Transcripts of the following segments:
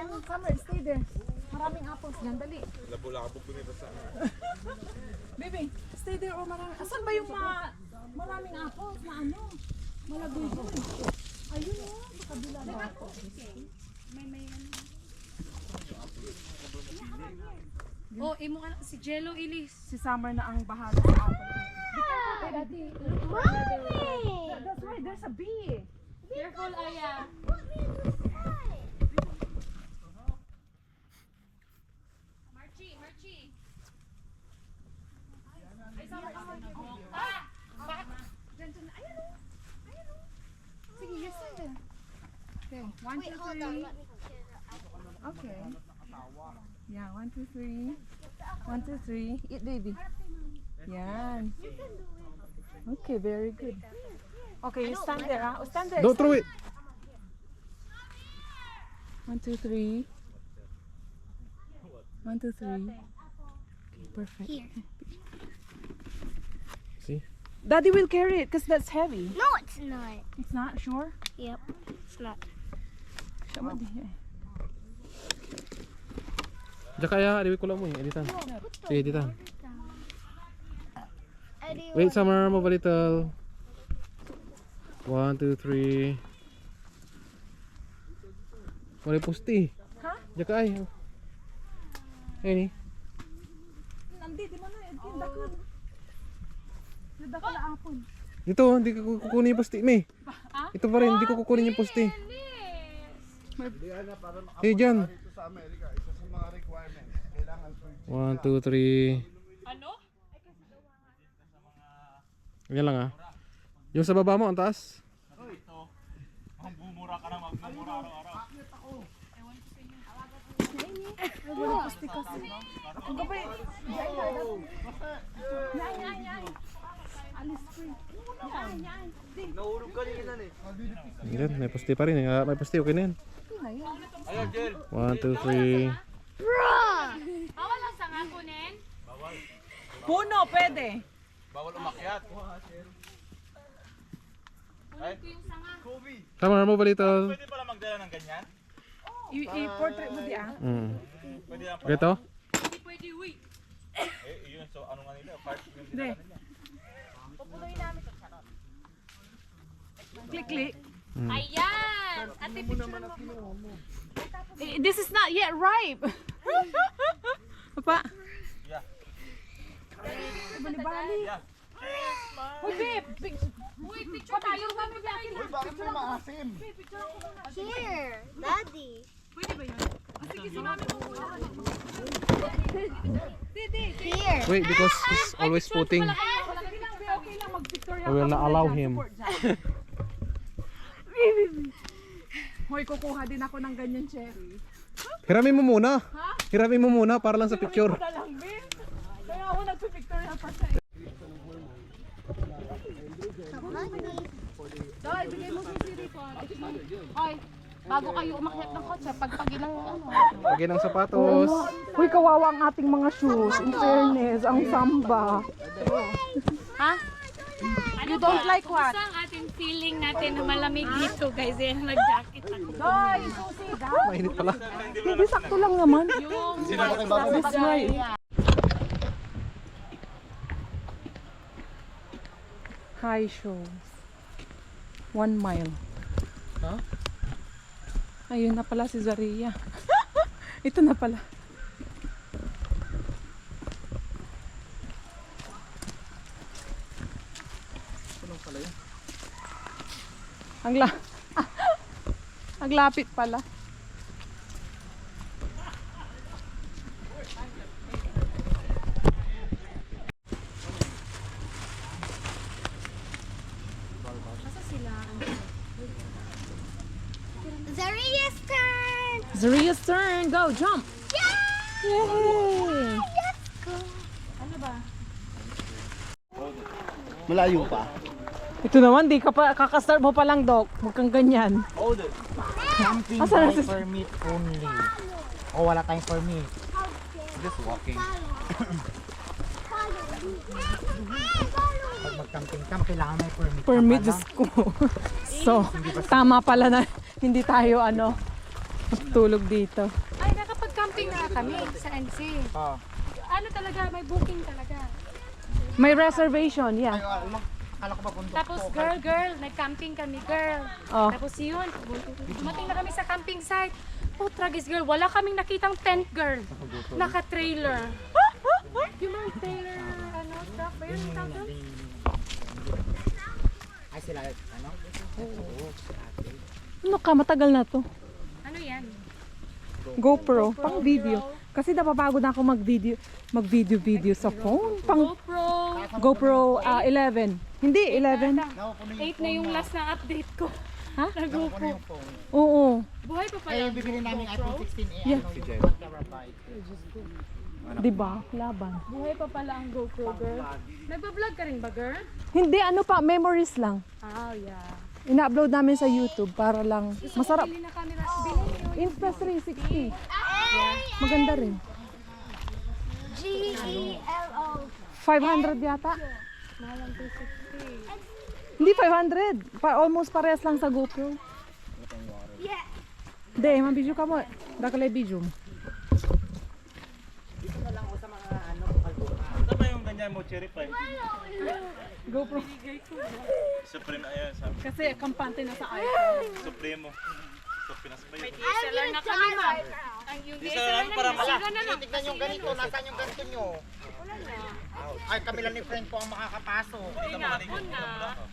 then Summer, stay there. Maraming apples dyan, dali. Labo-labo ko nito sa Baby, stay there or maraming. Asan ba yung maraming apples na ano? Malagay doon. Ayun o, sa kabila na ako. May oh, imo ka si Jello Ilis. Si Summer na ang bahala sa apple. Mommy! That's right, there's a bee. Careful, Aya. Marchie. Ay, sama ka mo. Diyan, ayan o. Ayan o. Sige, you stay there. Okay, 1, 2, 3. Hold on, let me get it out. Okay. Yeah, 1, 2, 3. 1, 2, 3. Eat, baby. Yan. Okay, very good. Okay, you stand there, huh? Oh, stand there. Don't throw it! 1, 2, 3. 1, 2, 3. Okay, perfect. Here. See? Daddy will carry it because that's heavy. No, it's not. It's not, sure? Yep, it's not. Siya mo di. Diyan kaya, adiwi ko lang mo yung editan. Sige, editan. Eddie, Wait, Summer, move a little. 1, 2, 3. Wala yung pusti. Ha? Diyan ka ay. Ayun eh. Nandito mo na, yung dakon. Yung dakon na apon. Dito, hindi ko kukunin yung pusti, May. Ito pa rin, hindi ko kukunin yung pusti. Eh, dyan. 1, 2, 3. Ano? Ganyan lang ah. Yung sa baba mo, ang taas. Ang gabay. Yan. Alis free. Yan. Yan, may pusti pa rin. May pusti, okay na yan. 1, 2, 3. Bawal ang sanga kunin. Puno, pwede. Bawal umakyat. Kunin ko yung sanga. Summer, move a little. Pwede pala magdala ng ganyan? I-portrait mo di ah. Pwede lang pala. Ito? Hindi pwede, wait. Yun, so ano nga nila? Part yung Hindi. Click. Ayan! Ate, picture mo. This is not yet ripe. Papa. Yeah. Bali-bali. Yeah. Uy, babe. Uy, picture tayo. Here, Daddy. Pwede ba yun? Sige, si mami mo. Here. Wait, because he's always putting. Okay lang, mag-pictorial. I will not allow him. Hoy, kukuha din ako ng ganyan cherry. Hiramin mo muna. Hiramin mo muna para lang sa picture. Ito lang, babe. Kaya ako nagpipictorial pa siya. Doy, bigay mo sa siri ko. Oy, bago kayo umakyat ng kotse, pagpagi ng ano. Lagyan ng sapatos. Uy, kawawa ang ating mga shoes. In fairness, ang samba. Ha? You don't like what? Gusto ang ating feeling natin na malamig dito, guys. Yan, nag-jacket ako. Doy, susi, daw. Mainit pala. Hindi, sakto lang naman. Yung This way. High shows. 1 mile. Huh? Ayun na pala si Zaria. Ito na pala. Ang lapit pala. Zaria's turn. Zaria's turn. Go, jump. Yay! Malayo pa. Ito naman, di ka pa, kakastart mo pa lang, Doc. Huwag kang ganyan. Camping Asan na by si- permit only. O wala tayong permit. Just walking. Pag mag-camping ka, kailangan may permit. Permit, ka Diyos pala. ko. So, tama pala na hindi tayo ano. Tulog dito. Ay, nakapag-camping na kami sa NC. Ah. Ano talaga, may booking talaga. May reservation, yeah. Kala ko ba bundok Tapos to? girl, nag-camping kami, girl. Oh. Tapos yun, dumating na kami sa camping site. Oh, tragis girl, wala kaming nakitang tent girl. Naka-trailer. Yung mga trailer, ano, stuff ba yun? Ang tawag doon? Ay sila, ano? Ano ka, matagal na to. Ano yan? GoPro, pang video. Kasi napapagod na ako mag-video sa phone. Pang GoPro. GoPro 11. Hindi, 11. 8 na yung last na update ko. Ha? Na GoPro. Oo. Buhay pa pala. Ay, yung bibili namin iPhone 16 eh. Yeah. Ano, yung 1 terabyte. Diba? Laban. Buhay pa pala ang GoPro, girl. Nagpa-vlog ka rin ba, girl? Hindi, ano pa, memories lang. Oh, yeah. Ina-upload namin sa YouTube para lang masarap. Bili na camera. Bili Insta 360. Maganda rin. G-E-L-O. 500 yata. Mahalang 260. Hindi 500. Almost parehas lang sa GoPro. Yeah. Hindi, mabidyo ka mo. Dakalay video mo. Ito ba yung ganyan mo, cherry pie? GoPro. Supreme, ayun, sabi. Kasi kampante na sa iPhone. Supremo. So, Pinas pa yun. DSLR na kami, ma'am. Ang yung Di DSLR sa na para nasira na lang. Tignan yung ganito, nasaan yung ganito nyo? Ay, kami lang ni friend po ang makakapasok. Ito magaling yung na.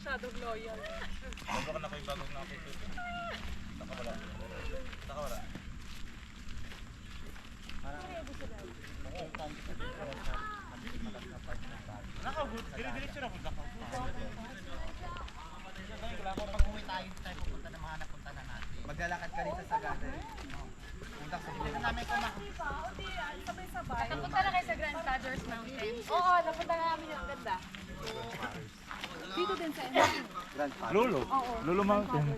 Shadow loyal. Bago ka na kayo bagong nakapit. Nakawala. Nakawala. Nakagut. Dili-diretso na po. Pag uwi tayo, tayo pupunta na mga napunta na natin. Maglalakad ka rin sa Sagada. Punta sa Sagada. Namin Napunta na kayo sa Grand Codgers Mountain. Oo, napunta na namin yung ganda. Dito din sa NC. Lolo. Lolo Mountain.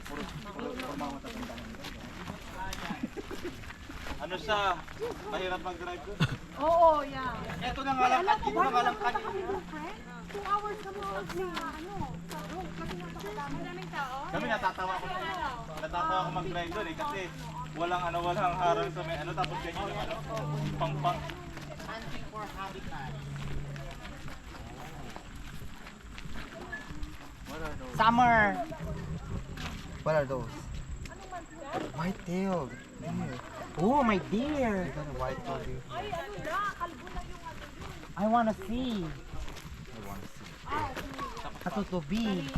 Ano siya? Mahirap mag-drive ko. Oo, yeah. Ito na nga lang, dito na nga lang kanina. 2 hours kami sa ano, sa room. Kasi maraming tao. Kami natatawa ko. Natatawa ko mag-drive doon eh kasi walang harang sa may ano tapos ganyan yung ano pang-pang. Hunting for habitat. Summer. What are those? White-tailed deer. Oh, my deer. White-tailed deer. I wanna see. Katutubi.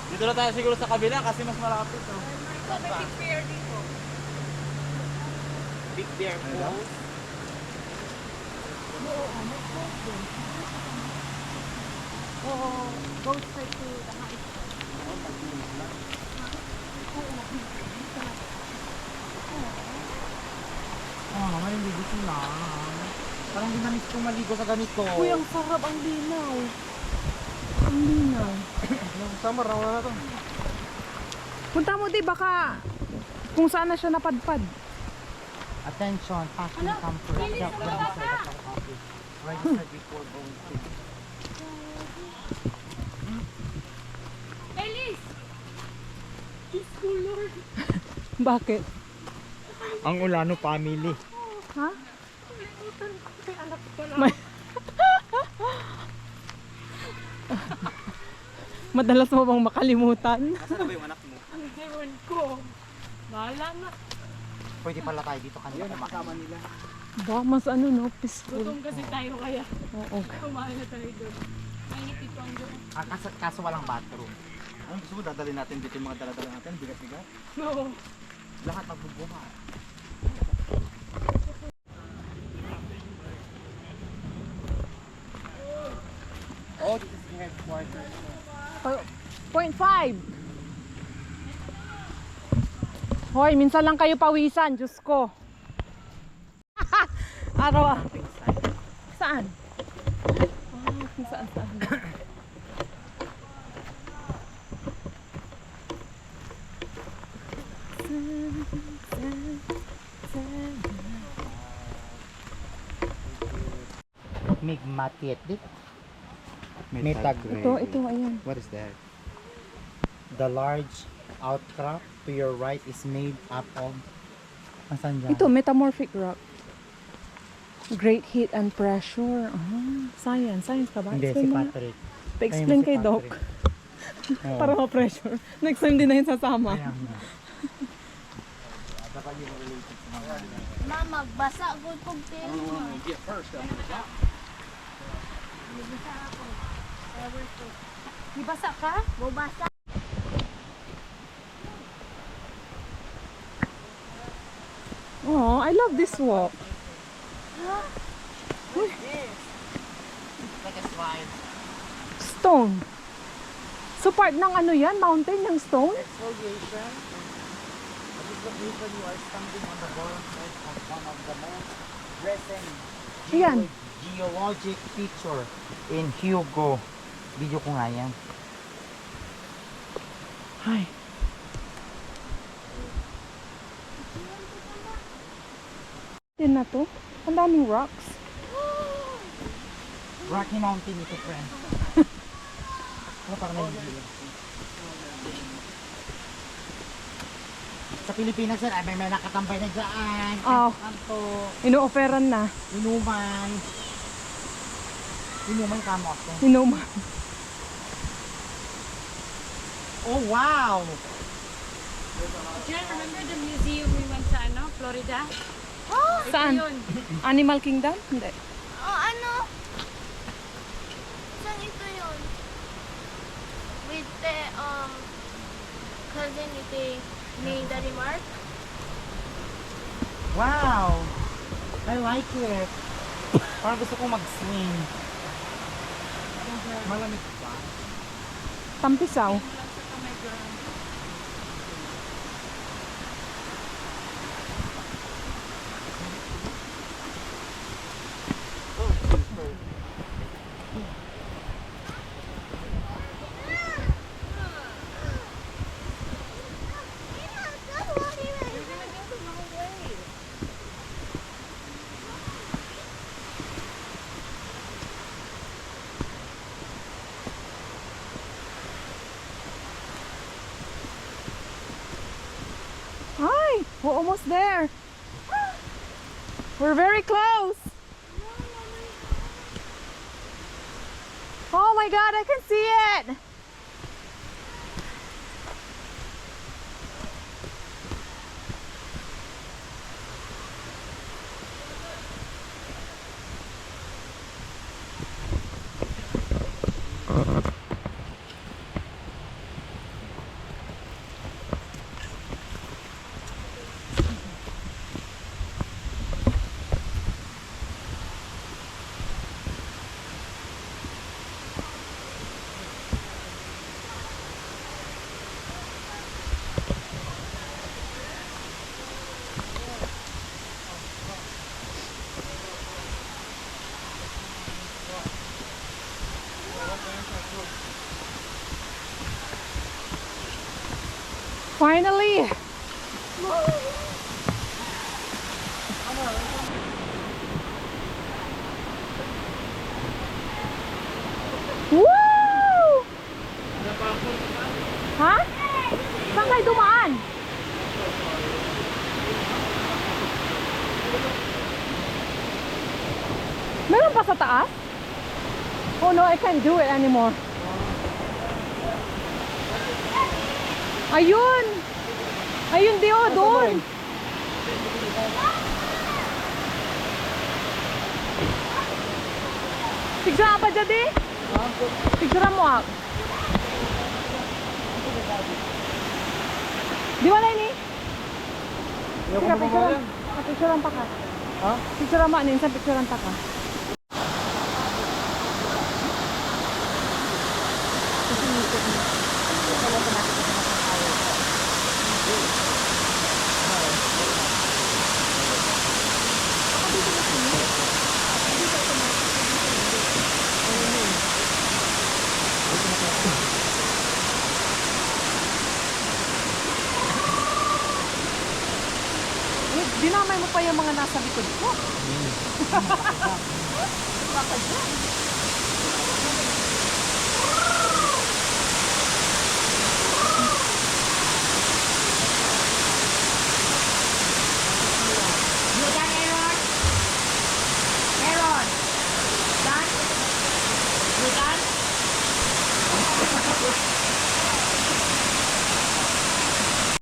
Dito na tayo siguro sa kabila kasi mas malapit. Oh. Big bear falls. Go straight to the house. Oh, maliligo sila. Parang di na-miss kong maligo sa ganito. Uy, ang sarap, ang linaw. Ang linaw. Summer, wala na to. Punta mo di, baka kung saan na siya napadpad. Attention, packing camper. Register before going to. Elise! Diyos ko, Lord. Bakit? Ang Ulano family. Ha? May anak ko lang. May- Madalas mo bang makalimutan? Nasaan na ba yung anak mo? Ang ewan ko. Bahala na. Pwede pala tayo dito kanina kumain. Ba, mas ano no, peaceful. Gutom kasi tayo kaya. Oo. Kumain na tayo doon. Mainit dito ang doon. Kaso walang bathroom. Ang gusto mo dadalhin natin dito yung mga dala-dala natin, bigat-bigat. Oo. Lahat magbubuhat. Oh, this is the headquarters. 0.5. Hoy, minsan lang kayo pawisan, Diyos ko. Araw. Saan? Oh, saan? Migmatit. Ito, ayan. What is that? The large outcrop to your right is made up of... Asan dyan? Ito, metamorphic rock. Great heat and pressure. Science ka ba? Hindi, si Explain mo na. Patrick. Pa-explain Ayun, si kay Doc. Patrick. Oo. Para ma-pressure. Next time din na yun sasama. Kaya nga. Mama, basa ko kung Ibasa ka? bubasa. Oh, I love this walk. Like a slide. Stone. So part ng ano yan? Mountain ng stone? Exfoliation. At this location, you are standing on the bottom side of one of the most recent Ayan. geologic feature in Hugo. Video ko nga yan. Hi. Din na to. Ang daming rocks. Rocky Mountain ito, friend. Ano parang nahihilo? Sa Pilipinas yan, ay may nakatambay na dyan. Oh. Kanto, Ino-offeran na. inuman. Inuman kamo ako. Inuman. Oh, wow! Jen, remember the museum we went sa Florida? Saan? Yun. Animal Kingdom? Hindi. Oh, ano? Saan ito yun? With the, cousin ito made the remark. Wow! I like it. Parang gusto kong mag-swing. Malamig ba? Tampisaw. Hi! We're almost there. We're very close. Oh my God, I can see it. Finally! Woo! Ha? Saan kayo dumaan? Meron pa sa taas? Oh no, I can't do it anymore. Ayun! Ayun, di oh, doon! Picture apa jadi? Picture mo ah. Di mana ini? Picture picture pa ka. Ha? Picture mo ano, sa picture pa ka. mo pa yung mga nasa likod ko. Baka dyan.